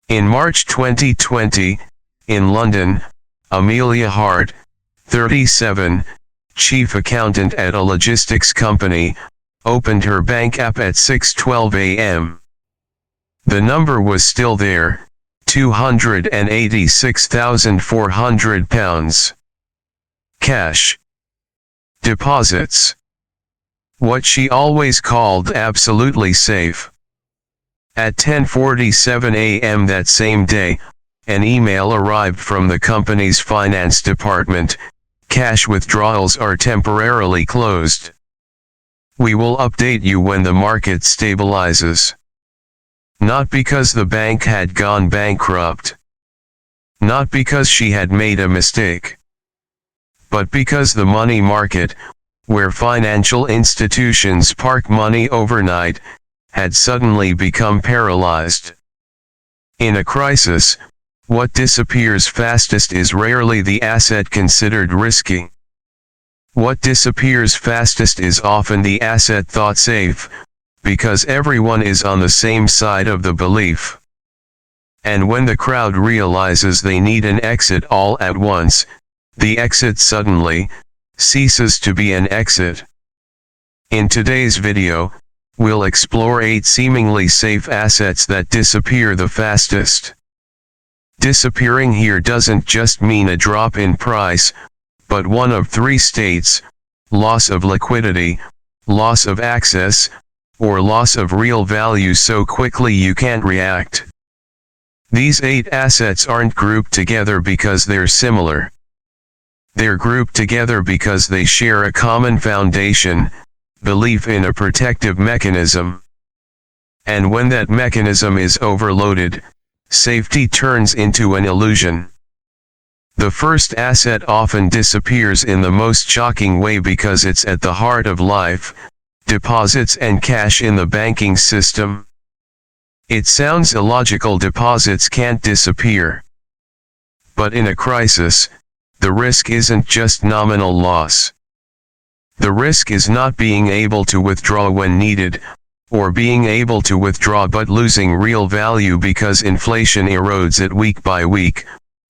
In March 2020, in London, Amelia Hart, 37, chief accountant at a logistics company, opened her bank app at 6:12 a.m. The number was still there, £286,400. Cash. Deposits. What she always called absolutely safe. At 10:47 a.m. that same day, an email arrived from the company's finance department: cash withdrawals are temporarily closed. We will update you when the market stabilizes. Not because the bank had gone bankrupt. Not because she had made a mistake. But because the money market, where financial institutions park money overnight, had suddenly become paralyzed. In a crisis, what disappears fastest is rarely the asset considered risky. What disappears fastest is often the asset thought safe, because everyone is on the same side of the belief. And when the crowd realizes they need an exit all at once, the exit suddenly ceases to be an exit. In today's video, we'll explore 8 seemingly safe assets that disappear the fastest. Disappearing here doesn't just mean a drop in price, but one of 3 states: loss of liquidity, loss of access, or loss of real value so quickly you can't react. These 8 assets aren't grouped together because they're similar. They're grouped together because they share a common foundation: belief in a protective mechanism. And when that mechanism is overloaded, safety turns into an illusion. The first asset often disappears in the most shocking way because it's at the heart of life: deposits and cash in the banking system. It sounds illogical. Deposits can't disappear. But in a crisis, the risk isn't just nominal loss. The risk is not being able to withdraw when needed, or being able to withdraw but losing real value because inflation erodes it week by week,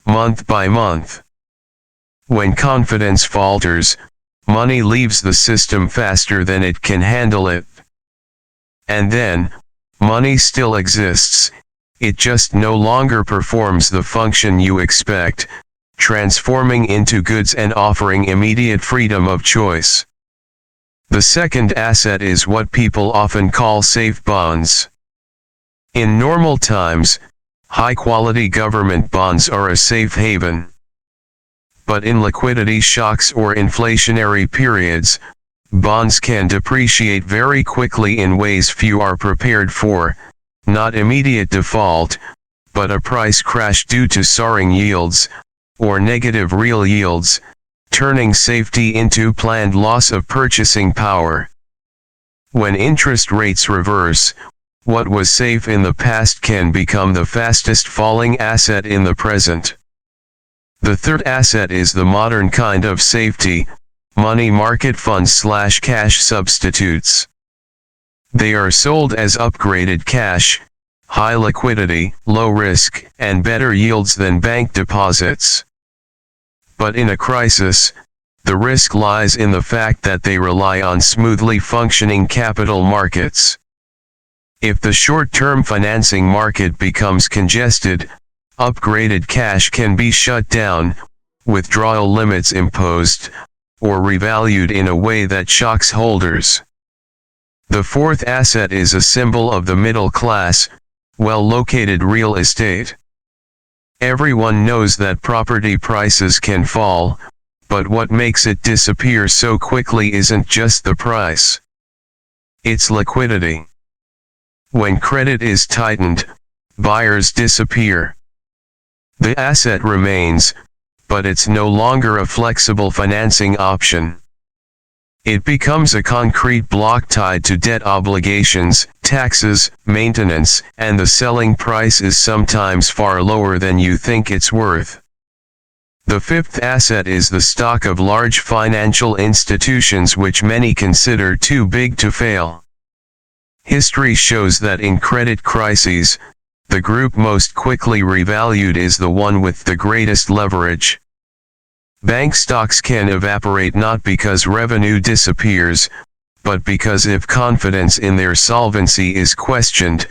month by month. When confidence falters, money leaves the system faster than it can handle it. And then, money still exists, it just no longer performs the function you expect, transforming into goods and offering immediate freedom of choice. The second asset is what people often call safe bonds. In normal times, high-quality government bonds are a safe haven. But in liquidity shocks or inflationary periods, bonds can depreciate very quickly in ways few are prepared for: not immediate default, but a price crash due to soaring yields, or negative real yields, turning safety into planned loss of purchasing power. When interest rates reverse, what was safe in the past can become the fastest falling asset in the present. The third asset is the modern kind of safety: money market funds/cash substitutes. They are sold as upgraded cash, high liquidity, low risk, and better yields than bank deposits. But in a crisis, the risk lies in the fact that they rely on smoothly functioning capital markets. If the short-term financing market becomes congested, upgraded cash can be shut down, withdrawal limits imposed, or revalued in a way that shocks holders. The fourth asset is a symbol of the middle class: well-located real estate. Everyone knows that property prices can fall, but what makes it disappear so quickly isn't just the price. It's liquidity. When credit is tightened, buyers disappear. The asset remains, but it's no longer a flexible financing option. It becomes a concrete block tied to debt obligations, taxes, maintenance, and the selling price is sometimes far lower than you think it's worth. The fifth asset is the stock of large financial institutions which many consider too big to fail. History shows that in credit crises, the group most quickly revalued is the one with the greatest leverage. Bank stocks can evaporate not because revenue disappears, but because if confidence in their solvency is questioned,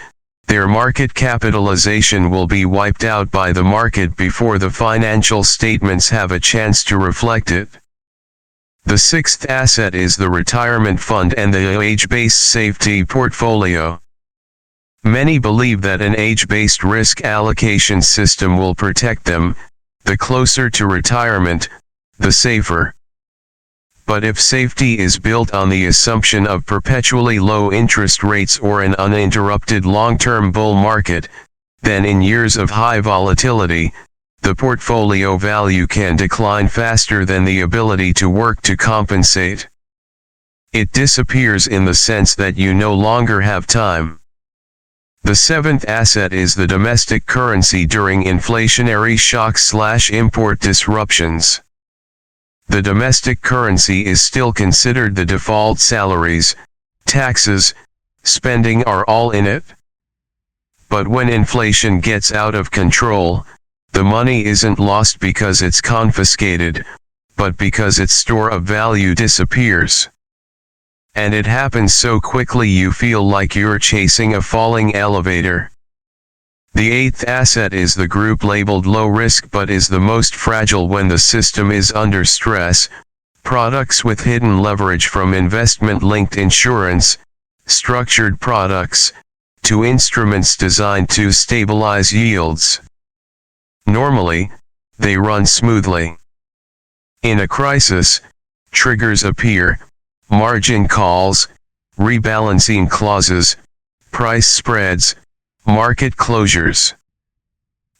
their market capitalization will be wiped out by the market before the financial statements have a chance to reflect it. The sixth asset is the retirement fund and the age-based safety portfolio. Many believe that an age-based risk allocation system will protect them. The closer to retirement, the safer. But if safety is built on the assumption of perpetually low interest rates or an uninterrupted long-term bull market, then in years of high volatility, the portfolio value can decline faster than the ability to work to compensate. It disappears in the sense that you no longer have time. The seventh asset is the domestic currency during inflationary shocks/import disruptions. The domestic currency is still considered the default. Salaries, taxes, spending are all in it. But when inflation gets out of control, the money isn't lost because it's confiscated, but because its store of value disappears. And it happens so quickly you feel like you're chasing a falling elevator. The eighth asset is the group labeled low risk but is the most fragile when the system is under stress. Products with hidden leverage, from investment-linked insurance, structured products, to instruments designed to stabilize yields. Normally, they run smoothly. In a crisis, triggers appear: margin calls, rebalancing clauses, price spreads, market closures.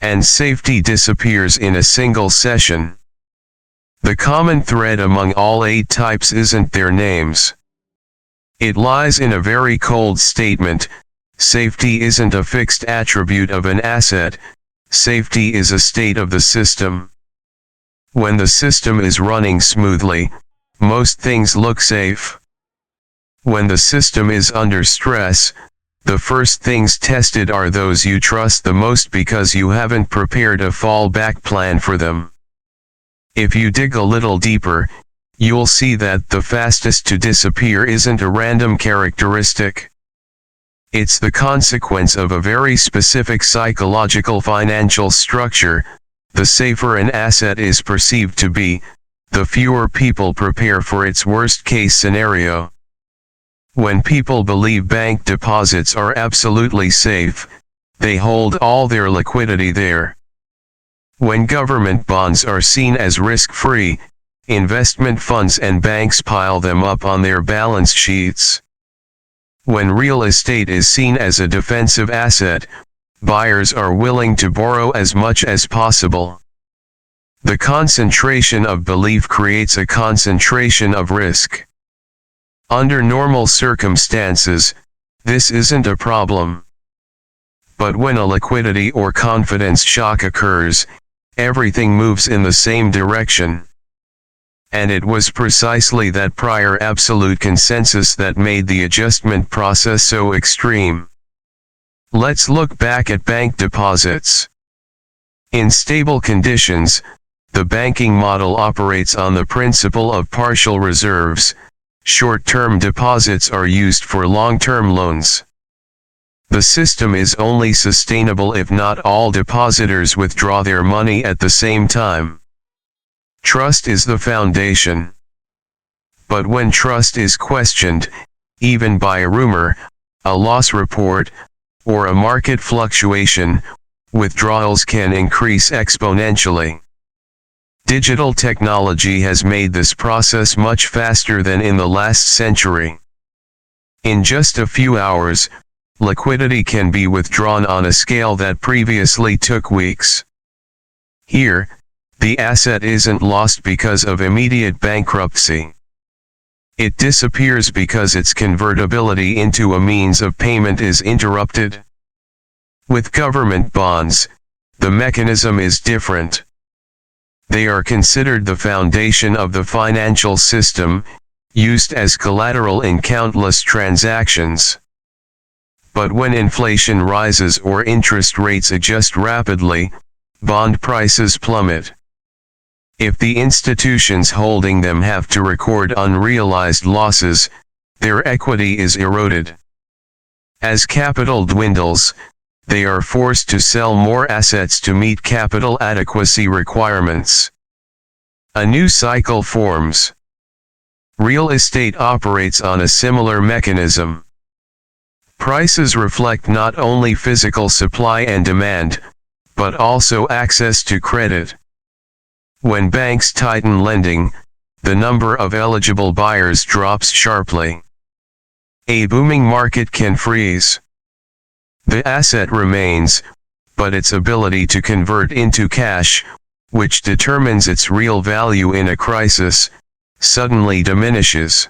And safety disappears in a single session. The common thread among all 8 types isn't their names. It lies in a very cold statement: safety isn't a fixed attribute of an asset, safety is a state of the system. When the system is running smoothly, most things look safe. When the system is under stress, the first things tested are those you trust the most because you haven't prepared a fallback plan for them. If you dig a little deeper, you'll see that the fastest to disappear isn't a random characteristic. It's the consequence of a very specific psychological financial structure. The safer an asset is perceived to be, the fewer people prepare for its worst-case scenario. When people believe bank deposits are absolutely safe, they hold all their liquidity there. When government bonds are seen as risk-free, investment funds and banks pile them up on their balance sheets. When real estate is seen as a defensive asset, buyers are willing to borrow as much as possible. The concentration of belief creates a concentration of risk. Under normal circumstances, this isn't a problem. But when a liquidity or confidence shock occurs, everything moves in the same direction. And it was precisely that prior absolute consensus that made the adjustment process so extreme. Let's look back at bank deposits. In stable conditions, the banking model operates on the principle of partial reserves. Short-term deposits are used for long-term loans. The system is only sustainable if not all depositors withdraw their money at the same time. Trust is the foundation. But when trust is questioned, even by a rumor, a loss report, or a market fluctuation, withdrawals can increase exponentially. Digital technology has made this process much faster than in the last century. In just a few hours, liquidity can be withdrawn on a scale that previously took weeks. Here, the asset isn't lost because of immediate bankruptcy. It disappears because its convertibility into a means of payment is interrupted. With government bonds, the mechanism is different. They are considered the foundation of the financial system, used as collateral in countless transactions. But when inflation rises or interest rates adjust rapidly, bond prices plummet. If the institutions holding them have to record unrealized losses, their equity is eroded. As capital dwindles, they are forced to sell more assets to meet capital adequacy requirements. A new cycle forms. Real estate operates on a similar mechanism. Prices reflect not only physical supply and demand, but also access to credit. When banks tighten lending, the number of eligible buyers drops sharply. A booming market can freeze. The asset remains, but its ability to convert into cash, which determines its real value in a crisis, suddenly diminishes.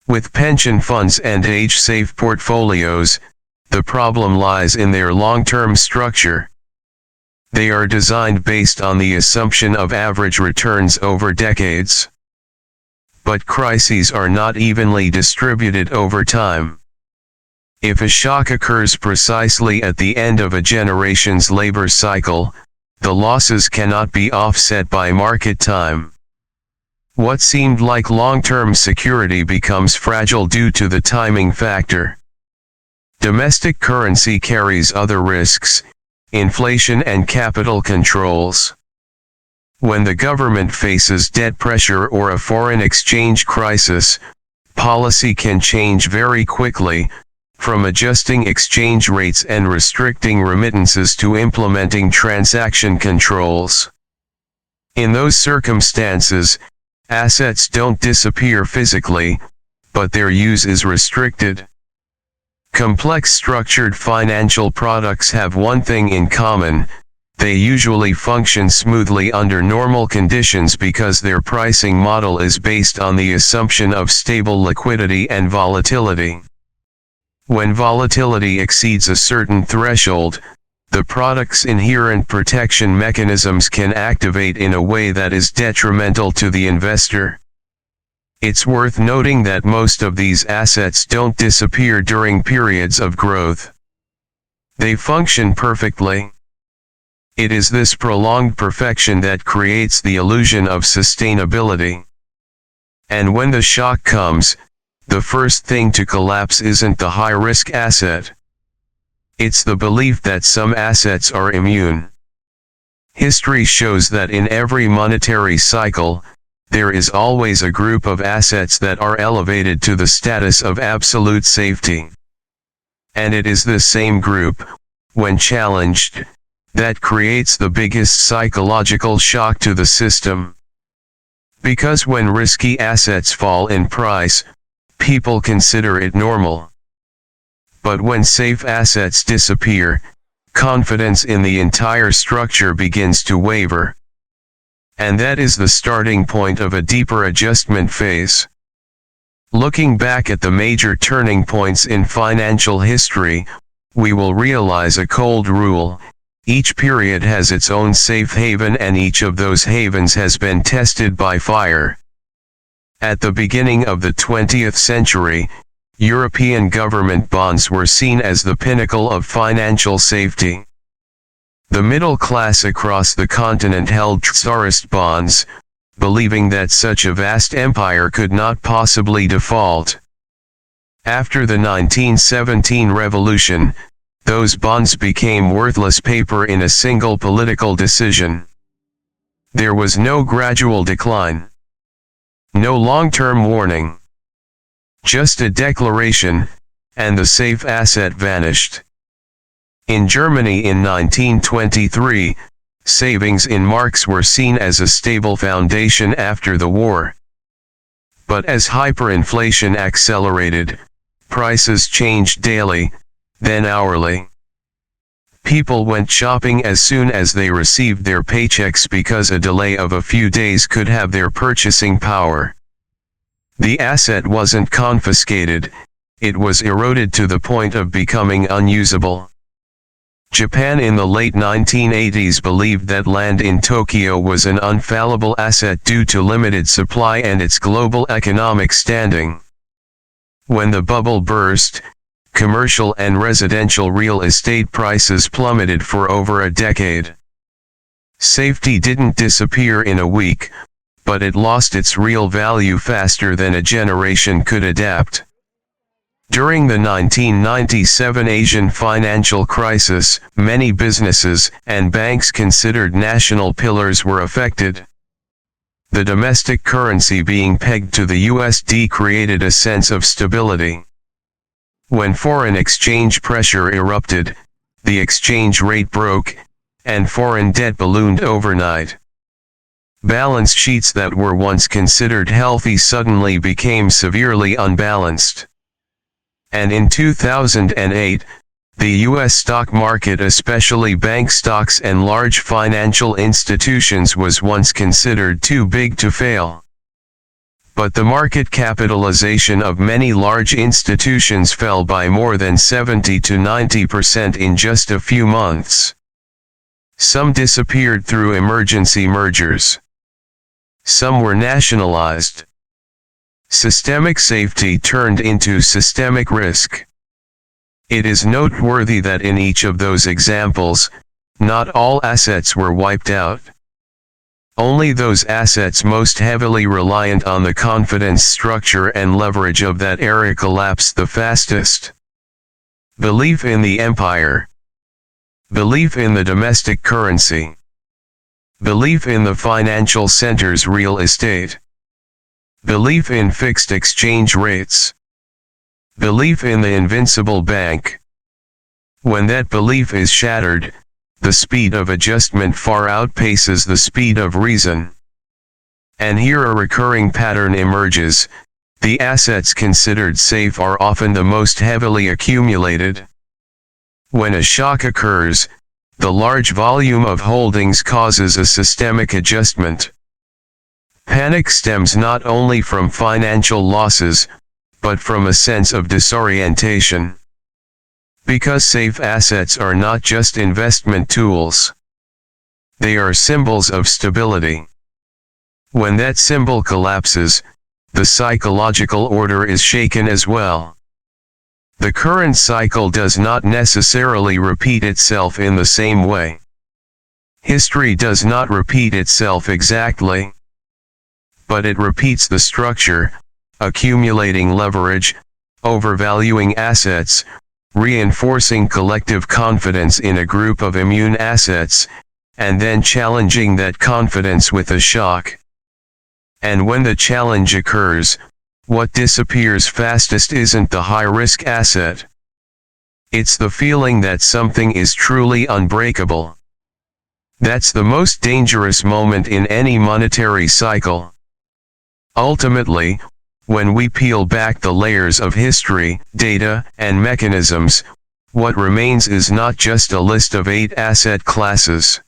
With pension funds and age-safe portfolios, the problem lies in their long-term structure. They are designed based on the assumption of average returns over decades. But crises are not evenly distributed over time. If a shock occurs precisely at the end of a generation's labor cycle, the losses cannot be offset by market time. What seemed like long-term security becomes fragile due to the timing factor. Domestic currency carries other risks, inflation and capital controls. When the government faces debt pressure or a foreign exchange crisis, policy can change very quickly, from adjusting exchange rates and restricting remittances to implementing transaction controls. In those circumstances, assets don't disappear physically, but their use is restricted. Complex structured financial products have one thing in common: they usually function smoothly under normal conditions because their pricing model is based on the assumption of stable liquidity and volatility. When volatility exceeds a certain threshold, the product's inherent protection mechanisms can activate in a way that is detrimental to the investor. It's worth noting that most of these assets don't disappear during periods of growth. They function perfectly. It is this prolonged perfection that creates the illusion of sustainability. And when the shock comes, the first thing to collapse isn't the high-risk asset. It's the belief that some assets are immune. History shows that in every monetary cycle, there is always a group of assets that are elevated to the status of absolute safety. And it is this same group, when challenged, that creates the biggest psychological shock to the system. Because when risky assets fall in price, people consider it normal. But when safe assets disappear, confidence in the entire structure begins to waver. And that is the starting point of a deeper adjustment phase. Looking back at the major turning points in financial history, we will realize a cold rule: each period has its own safe haven, and each of those havens has been tested by fire. At the beginning of the 20th century, European government bonds were seen as the pinnacle of financial safety. The middle class across the continent held Tsarist bonds, believing that such a vast empire could not possibly default. After the 1917 revolution, those bonds became worthless paper in a single political decision. There was no gradual decline. No long-term warning. Just a declaration, and the safe asset vanished. In Germany in 1923, savings in marks were seen as a stable foundation after the war. But as hyperinflation accelerated, prices changed daily, then hourly. People went shopping as soon as they received their paychecks because a delay of a few days could have their purchasing power. The asset wasn't confiscated, it was eroded to the point of becoming unusable. Japan in the late 1980s believed that land in Tokyo was an unfallible asset due to limited supply and its global economic standing. When the bubble burst, commercial and residential real estate prices plummeted for over a decade. Safety didn't disappear in a week, but it lost its real value faster than a generation could adapt. During the 1997 Asian financial crisis, many businesses and banks considered national pillars were affected. The domestic currency being pegged to the USD created a sense of stability. When foreign exchange pressure erupted, the exchange rate broke, and foreign debt ballooned overnight. Balance sheets that were once considered healthy suddenly became severely unbalanced. And in 2008, the U.S. stock market, especially bank stocks and large financial institutions, was once considered too big to fail. But the market capitalization of many large institutions fell by more than 70 to 90% in just a few months. Some disappeared through emergency mergers. Some were nationalized. Systemic safety turned into systemic risk. It is noteworthy that in each of those examples, not all assets were wiped out. Only those assets most heavily reliant on the confidence structure and leverage of that era collapsed the fastest. Belief in the empire. Belief in the domestic currency. Belief in the financial center's real estate. Belief in fixed exchange rates. Belief in the invincible bank. When that belief is shattered, the speed of adjustment far outpaces the speed of reason. And here a recurring pattern emerges: the assets considered safe are often the most heavily accumulated. When a shock occurs, the large volume of holdings causes a systemic adjustment. Panic stems not only from financial losses, but from a sense of disorientation. Because safe assets are not just investment tools. They are symbols of stability. When that symbol collapses, the psychological order is shaken as well. The current cycle does not necessarily repeat itself in the same way. History does not repeat itself exactly. But it repeats the structure: accumulating leverage, overvaluing assets, reinforcing collective confidence in a group of immune assets, and then challenging that confidence with a shock. And when the challenge occurs, what disappears fastest isn't the high-risk asset. It's the feeling that something is truly unbreakable. That's the most dangerous moment in any monetary cycle. Ultimately, when we peel back the layers of history, data, and mechanisms, what remains is not just a list of 8 asset classes.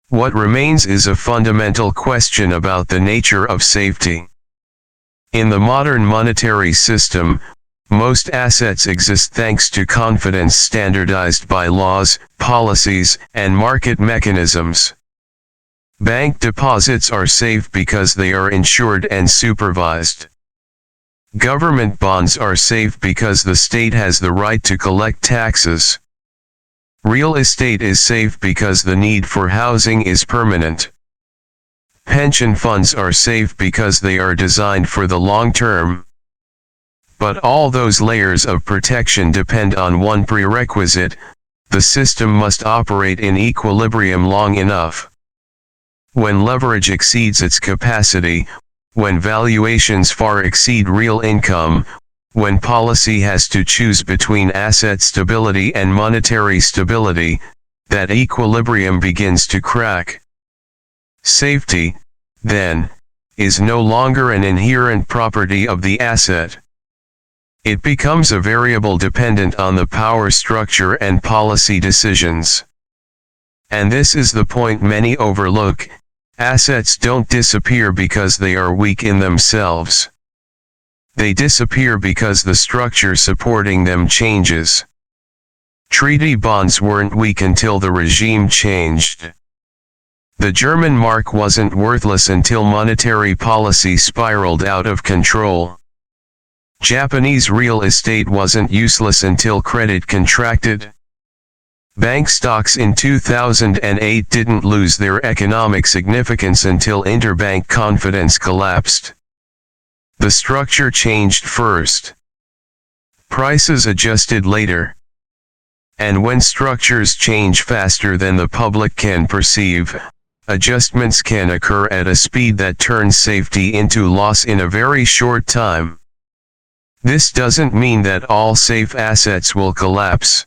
What remains is a fundamental question about the nature of safety. In the modern monetary system, most assets exist thanks to confidence standardized by laws, policies, and market mechanisms. Bank deposits are safe because they are insured and supervised. Government bonds are safe because the state has the right to collect taxes. Real estate is safe because the need for housing is permanent. Pension funds are safe because they are designed for the long term. But all those layers of protection depend on one prerequisite: the system must operate in equilibrium long enough. When leverage exceeds its capacity, when valuations far exceed real income, when policy has to choose between asset stability and monetary stability, that equilibrium begins to crack. Safety, then, is no longer an inherent property of the asset. It becomes a variable dependent on the power structure and policy decisions. And this is the point many overlook: assets don't disappear because they are weak in themselves. They disappear because the structure supporting them changes. Treaty bonds weren't weak until the regime changed. The German mark wasn't worthless until monetary policy spiraled out of control. Japanese real estate wasn't useless until credit contracted. Bank stocks in 2008 didn't lose their economic significance until interbank confidence collapsed. The structure changed first. Prices adjusted later. And when structures change faster than the public can perceive, adjustments can occur at a speed that turns safety into loss in a very short time. This doesn't mean that all safe assets will collapse.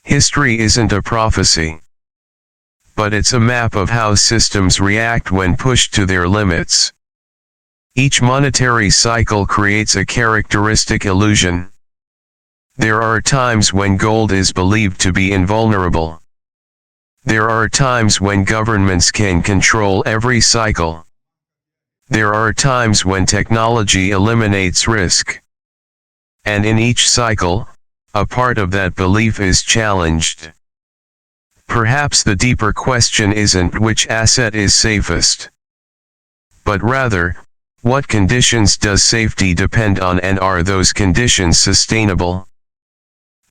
History isn't a prophecy. But it's a map of how systems react when pushed to their limits. Each monetary cycle creates a characteristic illusion. There are times when gold is believed to be invulnerable. There are times when governments can control every cycle. There are times when technology eliminates risk. And in each cycle, a part of that belief is challenged. Perhaps the deeper question isn't which asset is safest, but rather, what conditions does safety depend on, and are those conditions sustainable?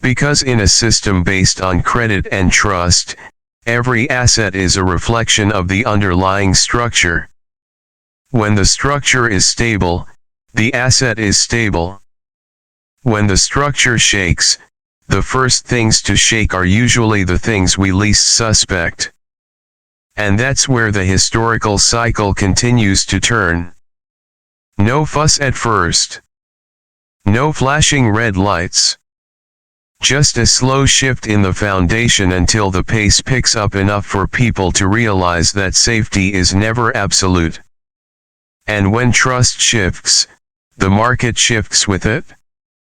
Because in a system based on credit and trust, every asset is a reflection of the underlying structure. When the structure is stable, the asset is stable. When the structure shakes, the first things to shake are usually the things we least suspect. And that's where the historical cycle continues to turn. No fuss at first. No flashing red lights. Just a slow shift in the foundation until the pace picks up enough for people to realize that safety is never absolute. And when trust shifts, the market shifts with it.